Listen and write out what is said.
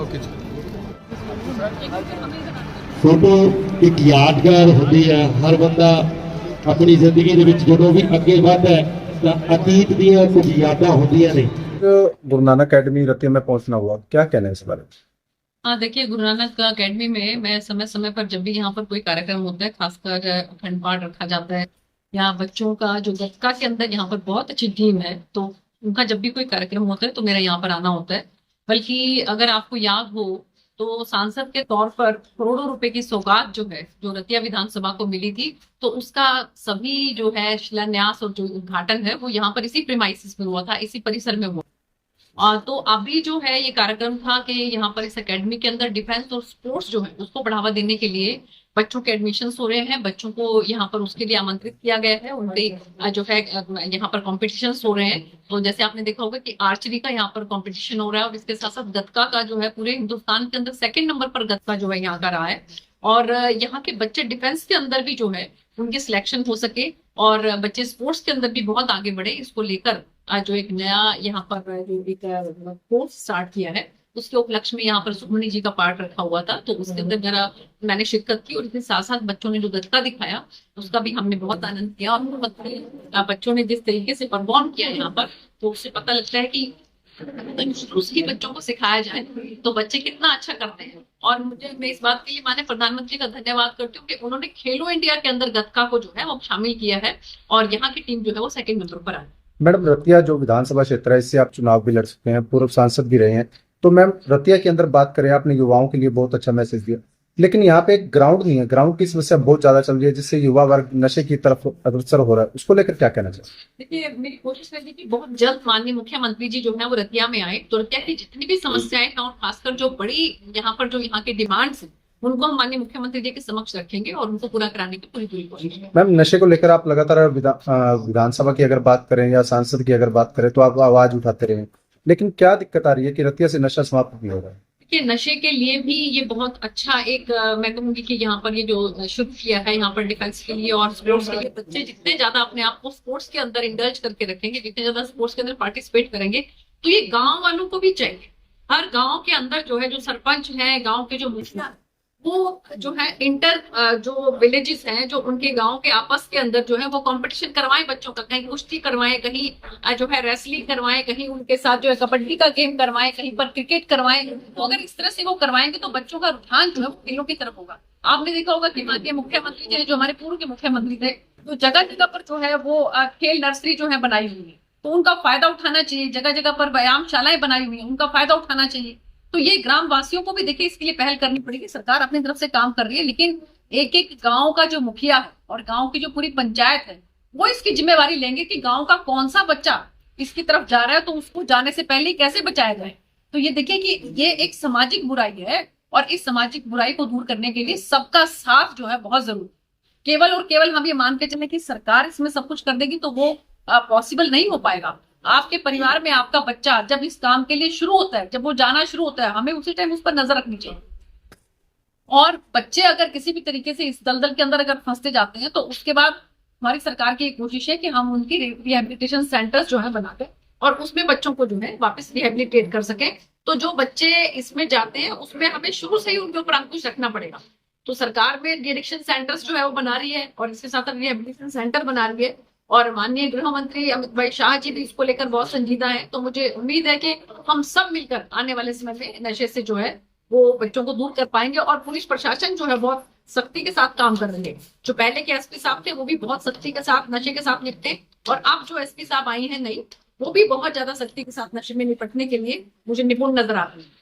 Okay जी। Photo एक यादगार होती है। हर बंदा अपनी जिंदगी ਦੇ ਵਿੱਚ ਜਦੋਂ ਵੀ ਅੱਗੇ ਵਧਦਾ ਹੈ ਤਾਂ ਅਤੀਤ ਦੀਆਂ ਕੁਝ ਯਾਦਾਂ ਹੁੰਦੀਆਂ ਨੇ। गुरु नानक अकेडमी रतिया में पहुंचना हुआ, क्या कहना है इस बारे में? हाँ, देखिए गुरु नानक अकेडमी में मैं समय समय पर जब भी यहाँ पर कोई कार्यक्रम होता है, खासकर अखंड पाठ रखा जाता है या बच्चों का जो गतका के अंदर यहाँ पर बहुत अच्छी टीम है, तो उनका जब भी कोई कार्यक्रम होता है तो मेरा यहाँ पर आना होता है। बल्कि अगर आपको याद हो तो सांसद के तौर पर करोड़ों रुपए की सौगात जो है, जो रतिया विधानसभा को मिली थी, तो उसका सभी जो है शिलान्यास और जो उद्घाटन है वो यहाँ पर इसी प्रीमाइसिस में हुआ था, इसी परिसर में हुआ। तो अभी जो है ये कार्यक्रम था कि यहाँ पर इस एकेडमी के अंदर डिफेंस और स्पोर्ट्स जो है उसको बढ़ावा देने के लिए बच्चों के एडमिशन हो रहे हैं, बच्चों को यहाँ पर उसके लिए आमंत्रित किया गया है। उनके जो है यहाँ पर कॉम्पिटिशन हो रहे हैं। तो जैसे आपने देखा होगा कि आर्चरी का यहाँ पर कॉम्पिटिशन हो रहा है और इसके साथ साथ गतका का जो है पूरे हिंदुस्तान के अंदर 2nd नंबर पर गतका जो है यहाँ का रहा है। और यहाँ के बच्चे डिफेंस के अंदर भी जो है उनके सिलेक्शन हो सके और बच्चे स्पोर्ट्स के अंदर भी बहुत आगे बढ़े, इसको लेकर आज जो एक नया यहाँ पर जो एक कोर्स स्टार्ट किया है उसके उपलक्ष्य में यहाँ पर सुखमणि जी का पाठ रखा हुआ था, तो उसके अंदर मैंने शिरकत की और इसके साथ साथ बच्चों ने जो गतका दिखाया उसका भी हमने बहुत आनंद किया। और बच्चों ने जिस तरीके से परफॉर्म किया यहाँ पर, तो उससे पता लगता है कि शुरू से ही बच्चों को सिखाया जाए तो बच्चे कितना अच्छा करते हैं। और मैं इस बात के लिए माननीय प्रधानमंत्री का धन्यवाद करती हूँ कि उन्होंने खेलो इंडिया के अंदर गतका को जो है वो शामिल किया है और यहाँ की टीम जो है वो 2nd नंबर पर आई। मैडम, रतिया जो विधानसभा क्षेत्र है इससे आप चुनाव भी लड़ सकते हैं, पूर्व सांसद भी रहे हैं, तो मैम रतिया के अंदर बात करें, आपने युवाओं के लिए बहुत अच्छा मैसेज दिया, लेकिन यहाँ पे एक ग्राउंड नहीं है, ग्राउंड की समस्या बहुत ज्यादा चल रही है जिससे युवा वर्ग नशे की तरफ अग्रसर हो रहा है, उसको लेकर क्या कहना चाहिए? देखिए, मेरी कोशिश रहेगी कि बहुत जल्द माननीय मुख्यमंत्री जी जो है वो रतिया में आए, तो रतिया की जितनी भी समस्याएं हैं और खासकर जो बड़ी यहाँ पर जो यहाँ की डिमांड्स हैं उनको हम माननीय मुख्यमंत्री जी के समक्ष रखेंगे और उनको पूरा कराने की पूरी कोशिश है। मैम, नशे को लेकर आप लगातार विधानसभा की अगर बात करें या सांसद की अगर बात करें तो आप आवाज उठाते रहे, लेकिन क्या दिक्कत आ रही है कि रतिया से नशा समाप्त नहीं हो रहा है? कि नशे के लिए भी ये बहुत अच्छा एक मैं कहूंगी कि यहाँ पर ये जो शुरू किया है यहाँ पर डिफेंस के लिए और स्पोर्ट्स के लिए, बच्चे जितने ज्यादा अपने आप को स्पोर्ट्स के अंदर इंडल्ज करके रखेंगे, जितने ज्यादा स्पोर्ट्स के अंदर पार्टिसिपेट करेंगे, तो ये गांव वालों को भी चाहिए। हर गांव के अंदर जो है जो सरपंच है, गांव के जो मुखिया, वो जो है जो विलेजेस हैं, जो उनके गांव के आपस के अंदर जो है वो कंपटीशन करवाएं बच्चों का, कहीं कुश्ती करवाएं, कहीं जो है रेसलिंग करवाएं, कहीं उनके साथ जो है कबड्डी का गेम करवाएं, कहीं पर क्रिकेट करवाएं। तो अगर इस तरह से वो करवाएंगे तो बच्चों का रुझान जो है वो खेलों की तरफ होगा। आपने देखा होगा कि माननीय मुख्यमंत्री थे, जो हमारे पूर्व के मुख्यमंत्री थे, तो जगह जगह पर जो है वो खेल नर्सरी जो है बनाई हुई है, तो उनका फायदा उठाना चाहिए। जगह जगह पर व्यायामशालाएं बनाई हुई है, उनका फायदा उठाना चाहिए। तो ये ग्राम वासियों को भी देखिए इसके लिए पहल करनी पड़ेगी। सरकार अपनी तरफ से काम कर रही है, लेकिन एक एक गांव का जो मुखिया है और गांव की जो पूरी पंचायत है वो इसकी जिम्मेवारी लेंगे कि गांव का कौन सा बच्चा इसकी तरफ जा रहा है तो उसको जाने से पहले कैसे बचाया जाए। तो ये देखिए कि ये एक सामाजिक बुराई है और इस सामाजिक बुराई को दूर करने के लिए सबका साथ जो है बहुत जरूरी। केवल और केवल हम ये मान के चले कि सरकार इसमें सब कुछ कर देगी तो वो पॉसिबल नहीं हो पाएगा। आपके परिवार में आपका बच्चा जब इस काम के लिए शुरू होता है, जब वो जाना शुरू होता है, हमें उसी टाइम उस पर नजर रखनी चाहिए। और बच्चे अगर किसी भी तरीके से इस दलदल के अंदर अगर फंसते जाते हैं तो उसके बाद हमारी सरकार की एक कोशिश है कि हम उनकी रिहेबिलिटेशन सेंटर्स जो है बनाकर और उसमें बच्चों को जो है वापस रिहेबिलिटेट कर सके। तो जो बच्चे इसमें जाते हैं उसमें हमें शुरू से ही उनके ऊपर अंकुश रखना पड़ेगा। तो सरकार में एडिक्शन सेंटर्स जो है वो बना रही है और इसके साथ रिहेबिलिटेशन सेंटर बना रही है और माननीय गृह मंत्री अमित भाई शाह जी भी इसको लेकर बहुत संजीदा है। तो मुझे उम्मीद है कि हम सब मिलकर आने वाले समय में नशे से जो है वो बच्चों को दूर कर पाएंगे और पुलिस प्रशासन जो है बहुत सख्ती के साथ काम कर रहे हैं। जो पहले के एसपी साहब थे वो भी बहुत सख्ती के साथ नशे के साथ निपटे और अब जो एसपी साहब आई हैं नई, वो भी बहुत ज्यादा सख्ती के साथ नशे में निपटने के लिए मुझे निपुण नजर आ रही है।